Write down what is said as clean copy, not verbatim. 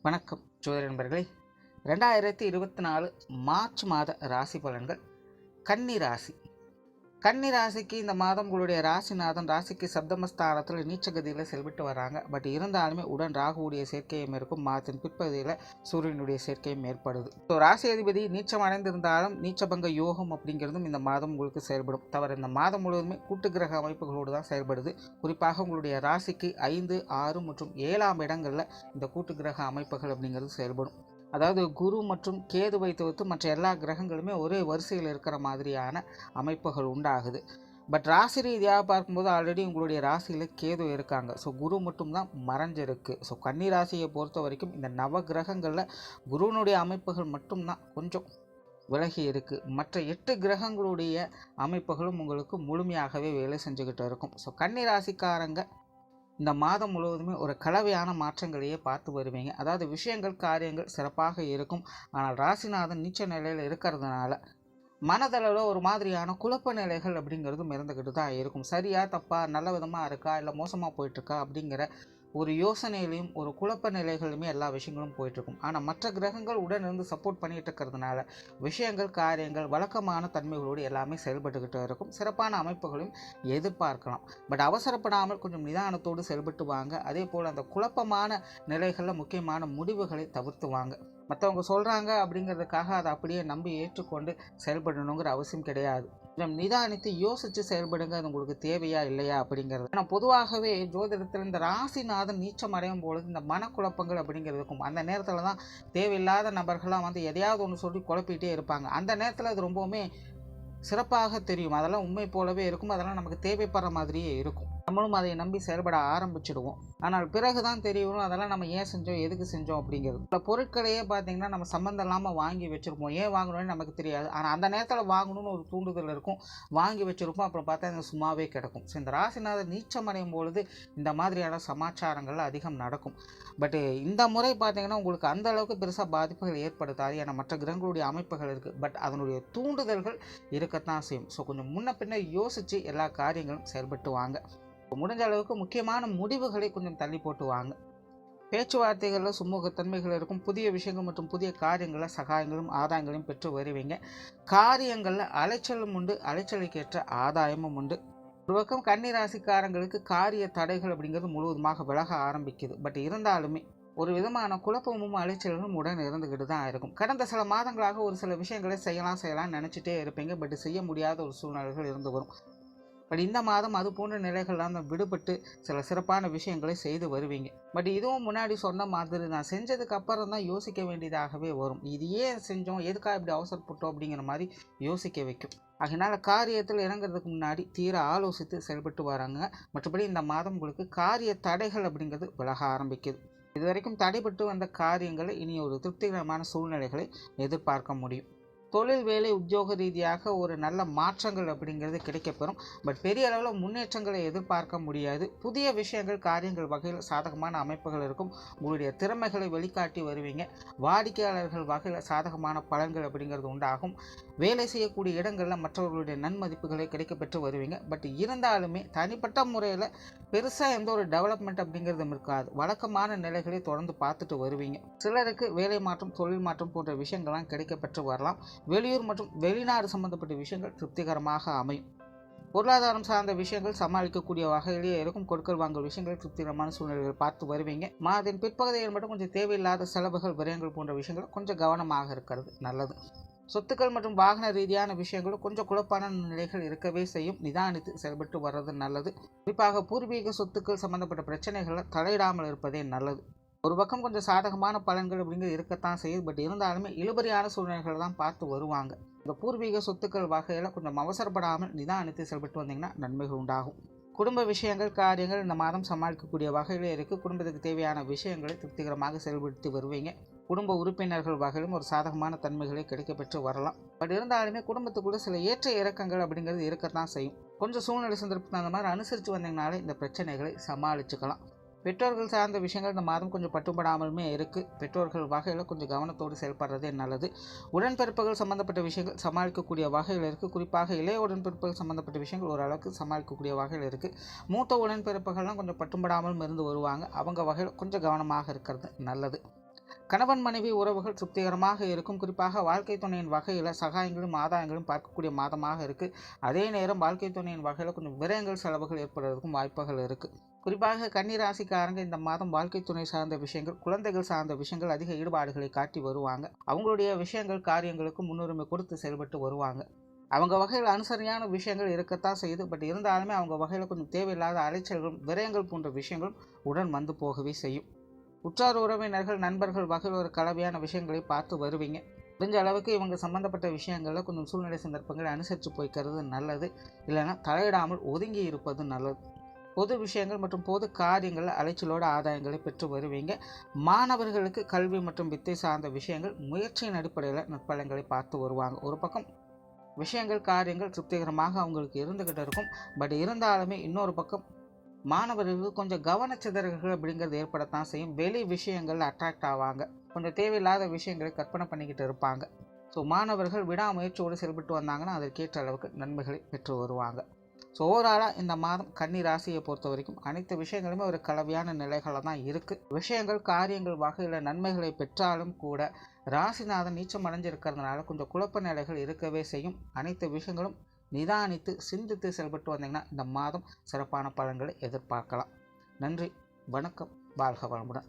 வணக்கம் ஜோதிட நண்பர்களே. 2024 மார்ச் மாத ராசி பலன்கள். கன்னி ராசி. கன்னி ராசிக்கு இந்த மாதம் உங்களுடைய ராசிநாதன் ராசிக்கு சப்தமஸ்தானத்தில் நீச்சகதியில் செல்விட்டு வராங்க. பட் இருந்தாலுமே உடன் ராகுவுடைய சேர்க்கையும் இருக்கும். மாதத்தின் பிற்பகுதியில் சூரியனுடைய சேர்க்கையும் ஏற்படுது. ஸோ ராசி அதிபதி நீச்சம் அடைந்திருந்தாலும் நீச்சபங்க யோகம் அப்படிங்கிறதும் இந்த மாதம் உங்களுக்கு செயல்படும். தவிர இந்த மாதம் முழுவதுமே கூட்டு கிரக அமைப்புகளோடு தான் செயல்படுது. குறிப்பாக உங்களுடைய ராசிக்கு 5, 6 மற்றும் 7ஆம் இடங்களில் இந்த கூட்டு கிரக அமைப்புகள் அப்படிங்கிறது செயல்படும். அதாவது குரு மற்றும் கேதுவை தவிர்த்து மற்ற எல்லா கிரகங்களுமே ஒரே வரிசையில் இருக்கிற மாதிரியான அமைப்புகள் உண்டாகுது. பட் ராசி ரீதியாக பார்க்கும்போது ஆல்ரெடி உங்களுடைய ராசியில் கேது இருக்காங்க. ஸோ குரு மட்டும்தான் மறைஞ்சிருக்கு. ஸோ கன்னி ராசியை பொறுத்த வரைக்கும் இந்த நவ கிரகங்களில் குருவினுடைய அமைப்புகள் மட்டும்தான் கொஞ்சம் விலகி இருக்குது. மற்ற 8 கிரகங்களுடைய அமைப்புகளும் உங்களுக்கு முழுமையாகவே வேலை செஞ்சுக்கிட்டு இருக்கும். ஸோ கன்னி ராசிக்காரங்க இந்த மாதம் முழுவதுமே ஒரு கலவையான மாற்றங்களையே பார்த்து வருவீங்க. அதாவது விஷயங்கள் காரியங்கள் சிறப்பாக இருக்கும். ஆனால் ராசிநாதன் நீச்ச நிலையில் இருக்கிறதுனால மனதளவில் ஒரு மாதிரியான குழப்ப நிலைகள் அப்படிங்கிறதும் இருந்துக்கிட்டு தான் இருக்கும். சரியா தப்பா, நல்ல விதமாக இருக்கா இல்லை மோசமாக போயிட்டுருக்கா அப்படிங்கிற ஒரு யோசனையிலையும் ஒரு குழப்ப நிலைகளுமே எல்லா விஷயங்களும் போயிட்டுருக்கும். ஆனால் மற்ற கிரகங்கள் உடன் இருந்து சப்போர்ட் பண்ணிகிட்டு இருக்கிறதுனால விஷயங்கள் காரியங்கள் வழக்கமான தன்மைகளோடு எல்லாமே செயல்பட்டுக்கிட்டு இருக்கும். சிறப்பான அமைப்புகளையும் எதிர்பார்க்கலாம். பட் அவசரப்படாமல் கொஞ்சம் நிதானத்தோடு செயல்பட்டு வாங்க. அதே போல் அந்த குழப்பமான நிலைகளில் முக்கியமான முடிவுகளை தவிர்த்து வாங்க. மற்றவங்க சொல்கிறாங்க அப்படிங்கிறதுக்காக அதை அப்படியே நம்பி ஏற்றுக்கொண்டு செயல்படணுங்கிற அவசியம் கிடையாது. கொஞ்சம் நிதானித்து யோசித்து செயல்படுங்க. அது உங்களுக்கு தேவையா இல்லையா அப்படிங்கிறது. ஆனால் பொதுவாகவே ஜோதிடத்தில் இந்த ராசிநாதன் நீச்சம் அடையும் பொழுது இந்த மனக்குழப்பங்கள் அப்படிங்கிறது இருக்கும். அந்த நேரத்தில் தான் தேவையில்லாத நபர்களாக வந்து எதையாவது ஒன்று சொல்லி குழப்பிகிட்டே இருப்பாங்க. அந்த நேரத்தில் அது ரொம்பவுமே சிறப்பாக தெரியும். அதெல்லாம் உண்மை போலவே இருக்கும். அதெல்லாம் நமக்கு தேவைப்படுற மாதிரியே இருக்கும். நம்மளும் அதை நம்பி செயல்பட ஆரம்பிச்சிடுவோம். ஆனால் பிறகுதான் தெரியணும் அதெல்லாம் நம்ம ஏன் செஞ்சோம், எதுக்கு செஞ்சோம் அப்படிங்கிறது. இந்த பொருட்களையே பார்த்தீங்கன்னா நம்ம சம்மந்தம் இல்லாமல் வாங்கி வச்சுருப்போம். ஏன் வாங்கணும்னு நமக்கு தெரியாது. ஆனால் அந்த நேரத்தில் வாங்கணும்னு ஒரு தூண்டுதல் இருக்கும். வாங்கி வச்சுருப்போம். அப்புறம் பார்த்தா அது சும்மாவே கிடக்கும். ஸோ இந்த ராசிநாதன் நீச்சம் அடையும் பொழுது இந்த மாதிரியான சமாச்சாரங்கள் அதிகம் நடக்கும். பட் இந்த முறை பார்த்தீங்கன்னா உங்களுக்கு அந்த அளவுக்கு பெருசாக பாதிப்புகள் ஏற்படுத்தாது. ஏன்னா மற்ற கிரகங்களுடைய அமைப்புகள் இருக்குது. பட் அதனுடைய தூண்டுதல்கள் இருக்கத்தான் செய்யும். ஸோ கொஞ்சம் முன்ன பின்ன யோசித்து எல்லா காரியங்களும் செயல்பட்டு வாங்க. முடிஞ்ச அளவுக்கு முக்கியமான முடிவுகளை கொஞ்சம் தள்ளி போட்டு வாங்க. பேச்சுவார்த்தைகளில் சுமூகத்தன்மைகள் இருக்கும். புதிய விஷயங்கள் மற்றும் புதிய காரியங்களில் சகாயங்களும் ஆதாயங்களையும் பெற்று வருவீங்க. காரியங்களில் அலைச்சலும் உண்டு, அலைச்சலுக்கேற்ற ஆதாயமும் உண்டு. ஒரு பக்கம் கன்னி ராசிக்காரங்களுக்கு காரிய தடைகள் அப்படிங்கிறது முழுவதுமாக விலக ஆரம்பிக்குது. பட் இருந்தாலுமே ஒரு விதமான குழப்பமும் அலைச்சலும் உடன் இருந்துக்கிட்டு தான் இருக்கும். கடந்த சில மாதங்களாக ஒரு சில விஷயங்களை செய்யலாம்னு நினச்சிட்டே இருப்பீங்க. பட் செய்ய முடியாத ஒரு சூழ்நிலைகள் இருந்து வரும். பட் இந்த மாதம் அது போன்ற நிலைகள்லாம் விடுபட்டு சில சிறப்பான விஷயங்களை செய்து வருவீங்க. பட் இதுவும் முன்னாடி சொன்ன மாதிரி நான் செஞ்சதுக்கு அப்புறம் தான் யோசிக்க வேண்டியதாகவே வரும். இது ஏன் செஞ்சோம், எதுக்காக இப்படி அவசரப்பட்டோம் அப்படிங்கிற மாதிரி யோசிக்க வைக்கும். அதனால் காரியத்தில் இறங்குறதுக்கு முன்னாடி தீர ஆலோசித்து செயல்பட்டு வராங்க. மற்றபடி இந்த மாதம் உங்களுக்கு காரிய தடைகள் அப்படிங்கிறது விலக ஆரம்பிக்குது. இதுவரைக்கும் தடைபட்டு வந்த காரியங்களை இனி ஒரு திருப்திகரமான சூழ்நிலைகளை எதிர்பார்க்க முடியும். தொழில் வேலை உத்தியோக ரீதியாக ஒரு நல்ல மாற்றங்கள் அப்படிங்கிறது கிடைக்கப்பெறும். பட் பெரிய அளவில் முன்னேற்றங்களை எதிர்பார்க்க முடியாது. புதிய விஷயங்கள் காரியங்கள் வகையில் சாதகமான அமைப்புகள் இருக்கும். உங்களுடைய திறமைகளை வெளிக்காட்டி வருவீங்க. வாடிக்கையாளர்கள் வகையில் சாதகமான பலன்கள் அப்படிங்கிறது உண்டாகும். வேலை செய்யக்கூடிய இடங்களில் மற்றவர்களுடைய நன்மதிப்புகளை கிடைக்கப்பெற்று வருவீங்க. பட் இருந்தாலுமே தனிப்பட்ட முறையில் பெருசாக எந்த ஒரு டெவலப்மெண்ட் அப்படிங்கிறதும் இருக்காது. வழக்கமான நிலைகளை தொடர்ந்து பார்த்துட்டு வருவீங்க. சிலருக்கு வேலை மாற்றம் தொழில் மாற்றம் போன்ற விஷயங்கள்லாம் கிடைக்கப்பெற்று வரலாம். வெளியூர் மற்றும் வெளிநாடு சம்பந்தப்பட்ட விஷயங்கள் திருப்திகரமாக அமையும். பொருளாதாரம் சார்ந்த விஷயங்கள் சமாளிக்கக்கூடிய வகையிலேயே இருக்கும். கொடுக்கல் வாங்கல் விஷயங்கள் திருப்திகரமான சூழ்நிலைகள் பார்த்து வருவீங்க. மாதத்தின் பிற்பகுதியில் மட்டும் கொஞ்சம் தேவையில்லாத செலவுகள் விரயங்கள் போன்ற விஷயங்கள் கொஞ்சம் கவனமாக இருக்கிறது நல்லது. சொத்துக்கள் மற்றும் வாகன ரீதியான விஷயங்களும் கொஞ்சம் குழப்பான நிலைகள் இருக்கவே செய்யும். நிதானித்து செயல்பட்டு வர்றது நல்லது. குறிப்பாக பூர்வீக சொத்துக்கள் சம்பந்தப்பட்ட பிரச்சனைகளை தலையிடாமல் இருப்பதே நல்லது. ஒரு பக்கம் கொஞ்சம் சாதகமான பலன்கள் அப்படிங்கிறது இருக்கத்தான் செய்யுது. பட் இருந்தாலுமே இழுபறியான சூழ்நிலைகளை தான் பார்த்து வருவாங்க. இந்த பூர்வீக சொத்துக்கள் வகையில் கொஞ்சம் அவசரப்படாமல் நிதானித்து செயல்பட்டு வந்தீங்கன்னா நன்மைகள் உண்டாகும். குடும்ப விஷயங்கள் காரியங்கள் இந்த மாதம் சமாளிக்கக்கூடிய வகையில் இருக்குது. குடும்பத்துக்கு தேவையான விஷயங்களை திருப்திகரமாக செயல்படுத்தி வருவீங்க. குடும்ப உறுப்பினர்கள் வகையிலும் ஒரு சாதகமான தன்மைகளை கிடைக்கப்பெற்று வரலாம். பட் இருந்தாலுமே குடும்பத்துக்குள்ள சில ஏற்ற இறக்கங்கள் அப்படிங்கிறது இருக்கத்தான் செய்யும். கொஞ்சம் சூழ்நிலை சந்தர்ப்பத்தை அந்த மாதிரி அனுசரித்து வந்தீங்கனாலே இந்த பிரச்சனைகளை சமாளிச்சுக்கலாம். பெற்றோர்கள் சார்ந்த விஷயங்கள் இந்த மாதம் கொஞ்சம் பட்டுப்படாமலுமே இருக்குது. பெற்றோர்கள் வகையில் கொஞ்சம் கவனத்தோடு செயல்படுறதே நல்லது. உடன்பிறப்புகள் சம்மந்தப்பட்ட விஷயங்கள் சமாளிக்கக்கூடிய வகையில் இருக்குது. குறிப்பாக இளைய உடன்பிறப்புகள் சம்மந்தப்பட்ட விஷயங்கள் ஓரளவுக்கு சமாளிக்கக்கூடிய வகையில் இருக்குது. மூத்த உடன்பிறப்புகள்லாம் கொஞ்சம் பட்டுப்படாமலும் இருந்து வருவாங்க. அவங்க வகையில் கொஞ்சம் கவனமாக இருக்கிறது நல்லது. கணவன் மனைவி உறவுகள் திருப்திகரமாக இருக்கும். குறிப்பாக வாழ்க்கை துணையின் வகையில் சகாயங்களும் ஆதாயங்களும் பார்க்கக்கூடிய மாதமாக இருக்குது. அதே நேரம் வாழ்க்கை துணையின் வகையில் கொஞ்சம் விரயங்கள் செலவுகள் ஏற்படுறதுக்கும் வாய்ப்புகள் இருக்குது. குறிப்பாக கன்னி ராசிக்காரங்க இந்த மாதம் வாழ்க்கை துணை சார்ந்த விஷயங்கள், குழந்தைகள் சார்ந்த விஷயங்கள் அதிக ஈடுபாடுகளை காட்டி வருவாங்க. அவங்களுடைய விஷயங்கள் காரியங்களுக்கு முன்னுரிமை கொடுத்து செயல்பட்டு வருவாங்க. அவங்க வகையில் அனுசரியான விஷயங்கள் இருக்கத்தான் செய்யுது. பட் இருந்தாலுமே அவங்க வகையில் கொஞ்சம் தேவையில்லாத அலைச்சல்களும் விரயங்கள் போன்ற விஷயங்களும் உடன் வந்து போகவே செய்யும். உற்றார் உறவினர்கள் நண்பர்கள் வகையில் ஒரு கலவையான விஷயங்களை பார்த்து வருவீங்க. முடிஞ்ச அளவுக்கு இவங்க சம்மந்தப்பட்ட விஷயங்களில் கொஞ்சம் சூழ்நிலை சந்தர்ப்பங்களை அனுசரித்து போய்க்கிறது நல்லது. இல்லைன்னா தலையிடாமல் ஒதுங்கி இருப்பது நல்லது. பொது விஷயங்கள் மற்றும் பொது காரியங்களில் அலைச்சலோட ஆதாயங்களை பெற்று வருவீங்க. மாணவர்களுக்கு கல்வி மற்றும் வித்தை சார்ந்த விஷயங்கள் முயற்சியின் அடிப்படையில் நற்பலன்களை பார்த்து வருவாங்க. ஒரு பக்கம் விஷயங்கள் காரியங்கள் திருப்திகரமாக அவங்களுக்கு இருந்துக்கிட்டு இருக்கும். பட் இருந்தாலுமே இன்னொரு பக்கம் மாணவர்களுக்கு கொஞ்சம் கவனச்சிதறல்கள் அப்படிங்கிறது ஏற்படத்தான் செய்யும். வெளி விஷயங்கள் அட்ராக்ட் ஆவாங்க. கொஞ்சம் தேவையில்லாத விஷயங்களை கற்பனை பண்ணிக்கிட்டு இருப்பாங்க. ஸோ மாணவர்கள் விடாமுயற்சியோடு செயல்பட்டு வந்தாங்கன்னா அதற்கேற்ற அளவுக்கு நன்மைகளை பெற்று வருவாங்க. ஸோ ஓவராலாக இந்த மாதம் கன்னி ராசியை பொறுத்த வரைக்கும் அனைத்து விஷயங்களுமே ஒரு கலவையான நிலைகளில் தான் இருக்குது. விஷயங்கள் காரியங்கள் வகையில் நன்மைகளை பெற்றாலும் கூட ராசிநாதன் நீச்சம் அடைஞ்சிருக்கிறதுனால கொஞ்சம் குழப்ப நிலைகள் இருக்கவே செய்யும். அனைத்து விஷயங்களும் நிதானித்து சிந்தித்து செயல்பட்டு வந்தீங்கன்னா இந்த மாதம் சிறப்பான பலன்களை எதிர்பார்க்கலாம். நன்றி, வணக்கம், வாழ்க வளமுடன்.